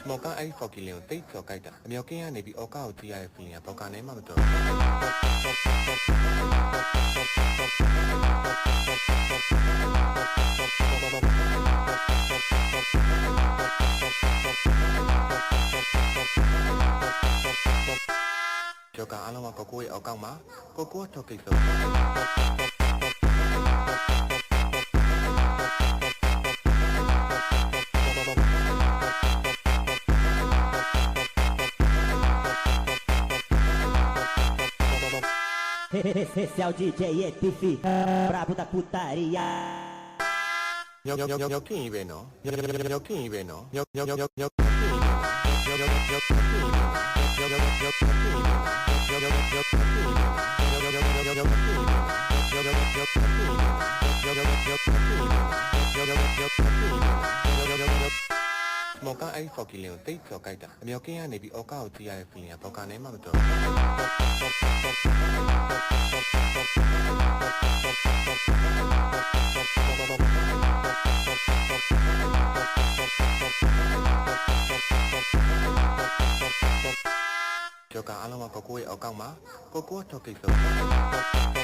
မော်ကအဲ့ဖော်ကီလင်ကိုတိတ်ကျော်ကြိုက်တာအမြောက်ကင်းကနေပြီးအော်ကာကိုကြည့်ရတဲ့ feeling ကဘောက်ကနေမှမတော်ကျော်ကအားလုံးကကိုကိုရဲ့အောက်ကောက်မှာကိုကိုထောက်ကိစ္စEsse é o DJ ETF Brabo da putaria မြောက်ခင်းပဲနော်မြောက်ခင်းပဲနော်မြောက်ခင်းပဲနော်မော်ကအဲ့ဖော်ကီလင်ကိုတိတ်ကျော်ကြိုက်တာအမြောက်ကင်းကနေပြီးအော်ကာကိုကြည့်ရတဲ့ feeling ကဘောက်ကနေမှမတော်ကျော်ကအားလုံးကကိုကိုရဲ့အောက်ကောက်မှာကိုကိုထောက်ကိစ္စ